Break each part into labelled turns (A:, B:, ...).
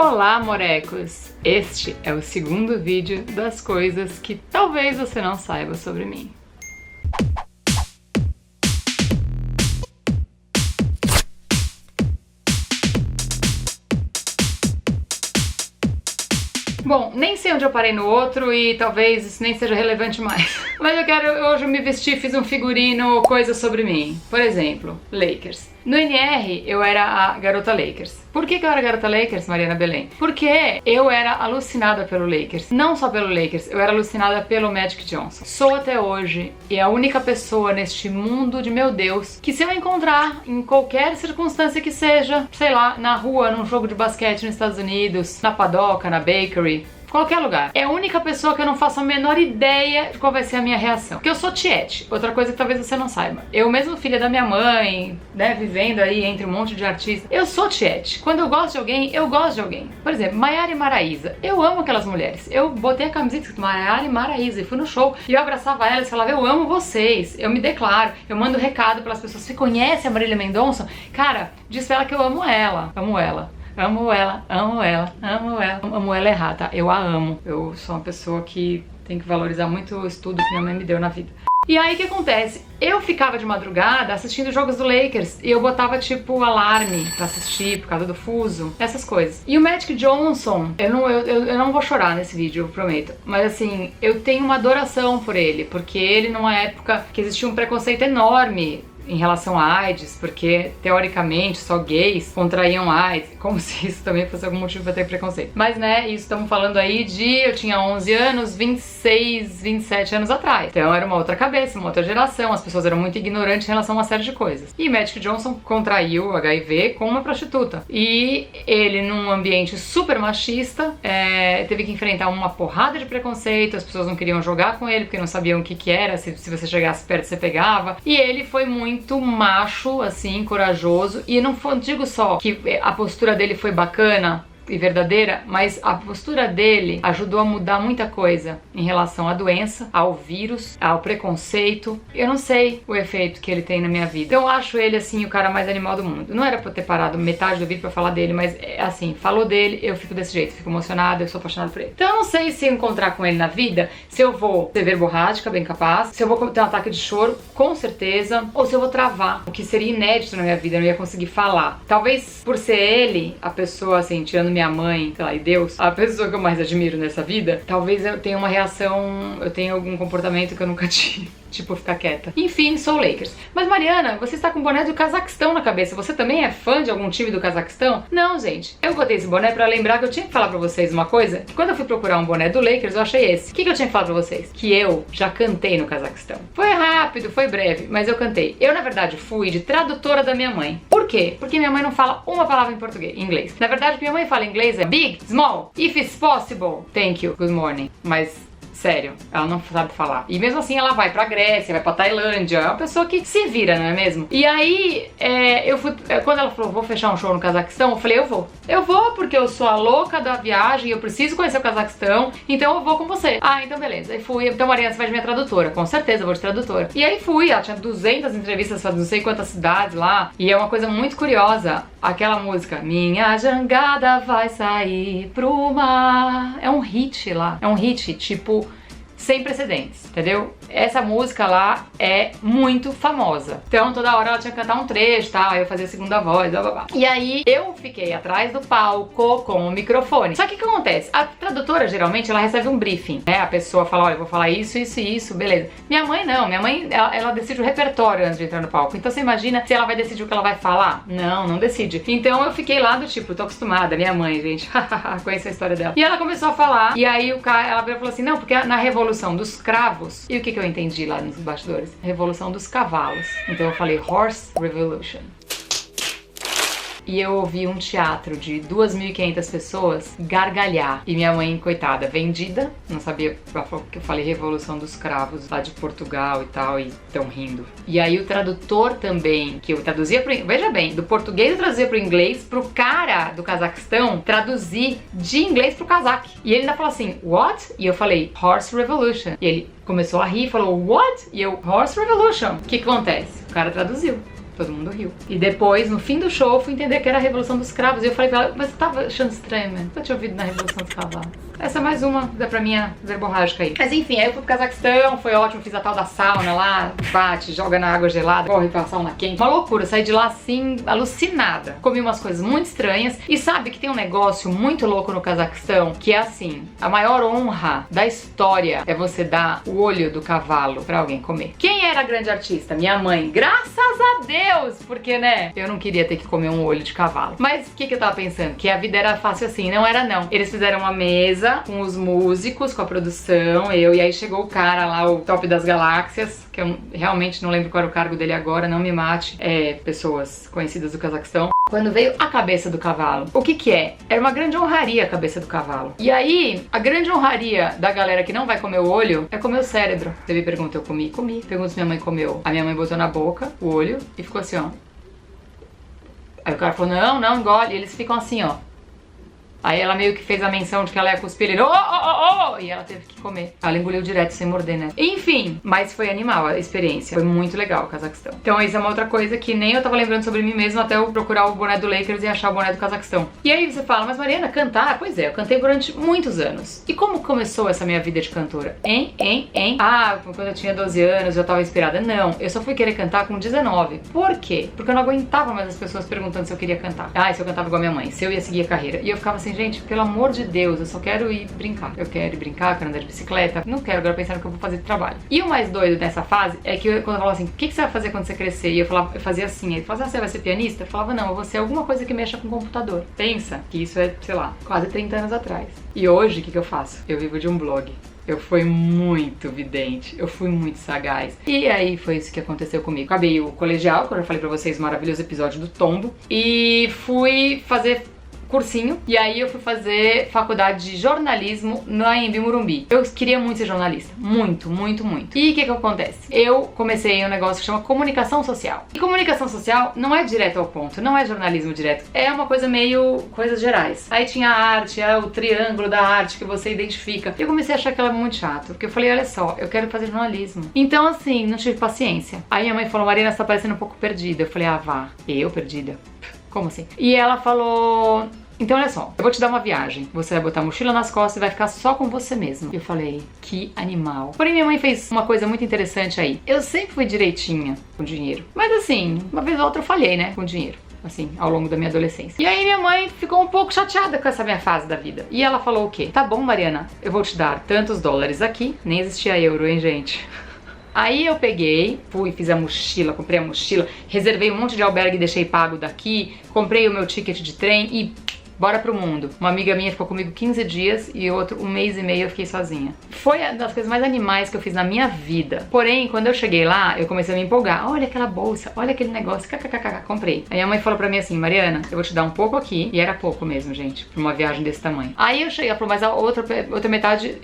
A: Olá, morecos! Este é o segundo vídeo das coisas que talvez você não saiba sobre mim. Bom, nem sei onde eu parei no outro e talvez isso nem seja relevante mais. Mas hoje eu me vesti, fiz um figurino, coisas sobre mim. Por exemplo, Lakers. No NR, eu era a garota Lakers. Por que eu era a garota Lakers, Mariana Belém? Porque eu era alucinada pelo Lakers. Não só pelo Lakers, eu era alucinada pelo Magic Johnson. Sou até hoje e a única pessoa neste mundo de meu Deus que, se eu encontrar em qualquer circunstância que seja, sei lá, na rua, num jogo de basquete nos Estados Unidos, na padoca, na bakery, qualquer lugar. É a única pessoa que eu não faço a menor ideia de qual vai ser a minha reação. Porque eu sou tiete. Outra coisa que talvez você não saiba. Eu mesmo, filha da minha mãe, né, vivendo aí entre um monte de artistas, eu sou tiete. Quando eu gosto de alguém, eu gosto de alguém. Por exemplo, Maiara e Maraísa. Eu amo aquelas mulheres. Eu botei a camiseta escrito Maiara e Maraísa e fui no show e eu abraçava elas e falava, eu amo vocês. Eu me declaro. Eu mando recado pelas pessoas. Você conhece a Marília Mendonça? Cara, diz pra ela que eu amo ela. Amo ela. Amo ela, amo ela, amo ela. Amo ela errar, tá? Eu a amo. Eu sou uma pessoa que tem que valorizar muito o estudo que minha mãe me deu na vida. E aí o que acontece? Eu ficava de madrugada assistindo jogos do Lakers e eu botava tipo alarme pra assistir por causa do fuso, essas coisas. E o Magic Johnson, eu não vou chorar nesse vídeo, eu prometo. Mas assim, eu tenho uma adoração por ele, porque ele numa época que existia um preconceito enorme em relação a AIDS, porque teoricamente só gays contraíam AIDS, como se isso também fosse algum motivo pra ter preconceito. Mas né, isso estamos falando aí de, eu tinha 11 anos, 26, 27 anos atrás. Então era uma outra cabeça, uma outra geração, as pessoas eram muito ignorantes em relação a uma série de coisas. E Magic Johnson contraiu HIV com uma prostituta. E ele, num ambiente super machista, teve que enfrentar uma porrada de preconceito, as pessoas não queriam jogar com ele porque não sabiam o que era, se você chegasse perto você pegava. E ele foi muito macho, assim, corajoso, e não digo só que a postura dele foi bacana e verdadeira, mas a postura dele ajudou a mudar muita coisa em relação à doença, ao vírus, ao preconceito. Eu não sei o efeito que ele tem na minha vida. Eu acho ele, assim, o cara mais animal do mundo. Não era pra eu ter parado metade do vídeo pra falar dele, mas, assim, falou dele, eu fico desse jeito, fico emocionada, eu sou apaixonada por ele. Então eu não sei se eu encontrar com ele na vida, se eu vou ser verborrágica, bem capaz, se eu vou ter um ataque de choro, com certeza, ou se eu vou travar, o que seria inédito na minha vida, eu não ia conseguir falar. Talvez por ser ele, a pessoa, assim, tirando minha mãe, sei lá, e Deus, a pessoa que eu mais admiro nessa vida, talvez eu tenha uma reação, eu tenha algum comportamento que eu nunca tive. Tipo, ficar quieta. Enfim, sou Lakers. Mas Mariana, você está com um boné do Cazaquistão na cabeça. Você também é fã de algum time do Cazaquistão? Não, gente. Eu botei esse boné pra lembrar que eu tinha que falar pra vocês uma coisa. Que quando eu fui procurar um boné do Lakers, eu achei esse. O que eu tinha que falar pra vocês? Que eu já cantei no Cazaquistão. Foi rápido, foi breve, mas eu cantei. Eu, na verdade, fui de tradutora da minha mãe. Por quê? Porque minha mãe não fala uma palavra em português, em inglês. Na verdade, o que minha mãe fala em inglês é big, small, if it's possible, thank you, good morning. Mas sério, ela não sabe falar. E mesmo assim ela vai pra Grécia, vai pra Tailândia. É uma pessoa que se vira, não é mesmo? E aí, eu fui... Quando ela falou, vou fechar um show no Cazaquistão, eu falei, eu vou. Eu vou porque eu sou a louca da viagem, eu preciso conhecer o Cazaquistão, então eu vou com você. Ah, então beleza. Aí fui. Então, Mariana, você vai de minha tradutora. Com certeza, eu vou de tradutora. E aí fui. Ela tinha 200 entrevistas para não sei quantas cidades lá. E é uma coisa muito curiosa. Aquela música, minha jangada vai sair pro mar. É um hit lá. É um hit, tipo, sem precedentes, entendeu? Essa música lá é muito famosa. Então toda hora ela tinha que cantar um trecho, tá? Eu fazia a segunda voz, blá blá blá. E aí eu fiquei atrás do palco com o microfone. Só que o que acontece? A tradutora geralmente ela recebe um briefing, né? A pessoa fala, olha, eu vou falar isso, isso e isso, beleza. Minha mãe não, minha mãe ela decide o repertório antes de entrar no palco. Então você imagina se ela vai decidir o que ela vai falar? Não, não decide. Então eu fiquei lá do tipo, tô acostumada, minha mãe, gente, conheço a história dela. E ela começou a falar, e aí ela veio e falou assim, não, porque na Revolução dos Cravos, e o que eu entendi lá nos bastidores? Revolução dos Cavalos. Então eu falei Horse Revolution. E eu ouvi um teatro de 2.500 pessoas gargalhar. E minha mãe, coitada, vendida, não sabia que eu falei Revolução dos Cravos lá de Portugal e tal, e tão rindo. E aí o tradutor também, que eu traduzia pro... Veja bem, do português eu traduzia pro inglês, pro cara do Cazaquistão traduzir de inglês pro cazaque. E ele ainda falou assim, what? E eu falei, Horse Revolution. E ele começou a rir e falou, what? E eu, Horse Revolution. O que acontece? O cara traduziu. Todo mundo riu. E depois, no fim do show, eu fui entender que era a Revolução dos Cravos. E eu falei pra ela, mas você tava achando estranho, né? Eu tinha ouvido na Revolução dos Cavalos. Essa é mais uma pra minha verborrágica aí. Mas enfim, aí eu fui pro Cazaquistão, foi ótimo, fiz a tal da sauna lá, bate, joga na água gelada, corre pra sauna quente. Uma loucura, saí de lá assim, alucinada. Comi umas coisas muito estranhas. E sabe que tem um negócio muito louco no Cazaquistão, que é assim, a maior honra da história é você dar o olho do cavalo pra alguém comer. Quem era a grande artista? Minha mãe. Graças a Deus! Porque, né, eu não queria ter que comer um olho de cavalo. Mas o que eu tava pensando? Que a vida era fácil assim. Não era, não. Eles fizeram uma mesa com os músicos, com a produção, e aí chegou o cara lá, o top das galáxias, que eu realmente não lembro qual era o cargo dele agora, não me mate, pessoas conhecidas do Cazaquistão. Quando veio a cabeça do cavalo, o que é? Era uma grande honraria a cabeça do cavalo. E aí, a grande honraria da galera que não vai comer o olho é comer o cérebro. Você me pergunta, eu comi? Comi. Pergunta se minha mãe comeu. A minha mãe botou na boca o olho e ficou assim, ó. Aí o cara falou, não, engole. E eles ficam assim, ó. Aí ela meio que fez a menção de que ela ia cuspir, ele, e ela teve que comer. Ela engoliu direto, sem morder, né? Enfim, mas foi animal a experiência. Foi muito legal o Cazaquistão. Então isso é uma outra coisa que nem eu tava lembrando sobre mim mesmo até eu procurar o boné do Lakers e achar o boné do Cazaquistão. E aí você fala, mas Mariana, cantar? Pois é, eu cantei durante muitos anos. E como começou essa minha vida de cantora? Ah, quando eu tinha 12 anos eu tava inspirada. Não, eu só fui querer cantar com 19. Por quê? Porque eu não aguentava mais as pessoas perguntando se eu queria cantar. Ah, se eu cantava igual a minha mãe, se eu ia seguir a carreira. E eu ficava assim, gente, pelo amor de Deus, eu só quero ir brincar. Eu quero ir brincar, quero andar de bicicleta. Não quero agora pensar no que eu vou fazer de trabalho. E o mais doido dessa fase é que quando eu falava assim, o que você vai fazer quando você crescer? E eu fazia assim, ele falava assim, você vai ser pianista? Eu falava, não, eu vou ser alguma coisa que mexa com computador. Pensa que isso é, sei lá, quase 30 anos atrás. E hoje, o que eu faço? Eu vivo de um blog. Eu fui muito vidente, eu fui muito sagaz. E aí foi isso que aconteceu comigo. Acabei o colegial, que eu já falei pra vocês, o maravilhoso episódio do tombo. E fui fazer cursinho, e aí eu fui fazer faculdade de jornalismo na Anhembi Morumbi. Eu queria muito ser jornalista, muito. E o que acontece? Eu comecei um negócio que chama comunicação social. E comunicação social não é direto ao ponto, não é jornalismo direto, é uma coisa meio coisas gerais. Aí tinha a arte, o triângulo da arte que você identifica. E eu comecei a achar aquilo muito chato, porque eu falei, olha só, eu quero fazer jornalismo. Então assim, não tive paciência. Aí minha mãe falou, Mariana, você tá parecendo um pouco perdida. Eu falei, ah, vá. Eu perdida? Como assim? E ela falou, então olha só, eu vou te dar uma viagem. Você vai botar a mochila nas costas e vai ficar só com você mesma. Eu falei, que animal. Porém minha mãe fez uma coisa muito interessante aí. Eu sempre fui direitinha com dinheiro. Mas assim, uma vez ou outra eu falhei, né, com dinheiro. Assim, ao longo da minha adolescência. E aí minha mãe ficou um pouco chateada com essa minha fase da vida. E ela falou o quê? Tá bom, Mariana, eu vou te dar tantos dólares aqui. Nem existia euro, hein, gente? Aí eu peguei, fui, fiz a mochila, comprei a mochila, reservei um monte de albergue e deixei pago daqui, comprei o meu ticket de trem e bora pro mundo. Uma amiga minha ficou comigo 15 dias e outro 1 mês e meio eu fiquei sozinha. Foi uma das coisas mais animais que eu fiz na minha vida. Porém, quando eu cheguei lá, eu comecei a me empolgar. Olha aquela bolsa, olha aquele negócio, kkkk, comprei. Aí a mãe falou pra mim assim, Mariana, eu vou te dar um pouco aqui, e era pouco mesmo, gente, pra uma viagem desse tamanho. Aí eu cheguei, ela falou, mas a outra metade,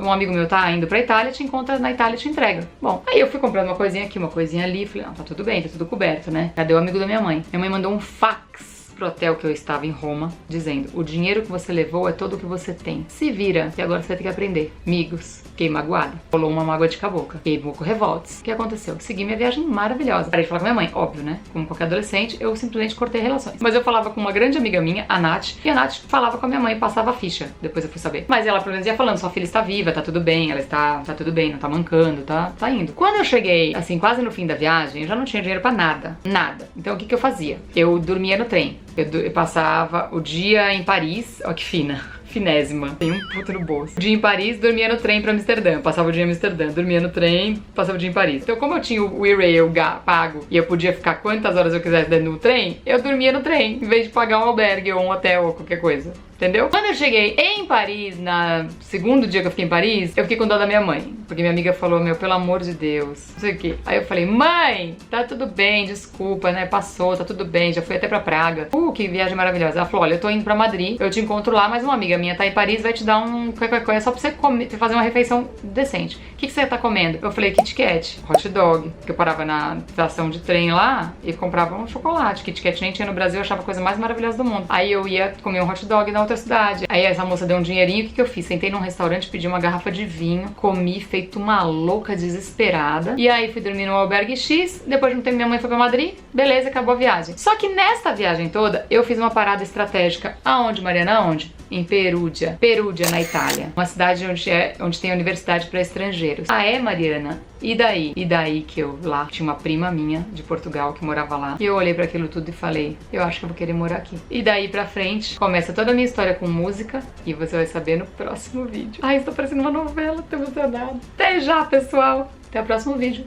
A: um amigo meu tá indo pra Itália, te encontra na Itália e te entrega. Bom, aí eu fui comprando uma coisinha aqui, uma coisinha ali, falei, não, tá tudo bem, tá tudo coberto, né? Cadê o amigo da minha mãe? Minha mãe mandou um fax pro hotel que eu estava em Roma, dizendo, o dinheiro que você levou é todo o que você tem. Se vira, que agora você vai ter que aprender. Amigos, fiquei magoada. Rolou uma mágoa de cabocla. Fiquei com revoltos. O que aconteceu? Segui minha viagem maravilhosa. Parei de falar com minha mãe, óbvio, né? Como qualquer adolescente, eu simplesmente cortei relações. Mas eu falava com uma grande amiga minha, a Nath, e a Nath falava com a minha mãe e passava a ficha. Depois eu fui saber. Mas ela pelo menos ia falando, sua filha está viva, tá tudo bem, ela tá tudo bem, não tá mancando, tá indo. Quando eu cheguei, assim, quase no fim da viagem, eu já não tinha dinheiro pra nada. Nada. Então o que eu fazia? Eu dormia no trem. Eu passava o dia em Paris, ó que fina, finésima, tem um puto no bolso. O dia em Paris, dormia no trem pra Amsterdã, passava o dia em Amsterdã, dormia no trem, passava o dia em Paris. Então como eu tinha o e-rail pago e eu podia ficar quantas horas eu quisesse dentro do trem, eu dormia no trem, em vez de pagar um albergue ou um hotel ou qualquer coisa. Entendeu? Quando eu cheguei em Paris, no segundo dia que eu fiquei em Paris, eu fiquei com dó da minha mãe. Porque minha amiga falou, meu, pelo amor de Deus, não sei o que. Aí eu falei, mãe, tá tudo bem, desculpa, né? Passou, tá tudo bem, já fui até pra Praga. Que viagem maravilhosa. Ela falou, olha, eu tô indo pra Madrid, eu te encontro lá, mas uma amiga minha tá em Paris, vai te dar um qualquer coisa só pra você comer, fazer uma refeição decente. O que você tá comendo? Eu falei Kit Kat, hot dog, que eu parava na estação de trem lá e comprava um chocolate. Kit Kat nem tinha no Brasil, eu achava a coisa mais maravilhosa do mundo. Aí eu ia comer um hot dog na outra cidade. Aí essa moça deu um dinheirinho, o que eu fiz? Sentei num restaurante, pedi uma garrafa de vinho, comi feito uma louca desesperada. E aí fui dormir no albergue X, depois de um tempo minha mãe foi pra Madrid, beleza, acabou a viagem. Só que nesta viagem toda, eu fiz uma parada estratégica. Aonde, Mariana? Aonde? Em Perugia. Perugia, na Itália. Uma cidade onde tem universidade para estrangeiros. Ah, é, Mariana? E daí? E daí que eu lá tinha uma prima minha de Portugal que morava lá. E eu olhei para aquilo tudo e falei, eu acho que eu vou querer morar aqui. E daí pra frente, começa toda a minha história com música e você vai saber no próximo vídeo. Ai, estou parecendo uma novela, tô emocionada. Até já, pessoal! Até o próximo vídeo.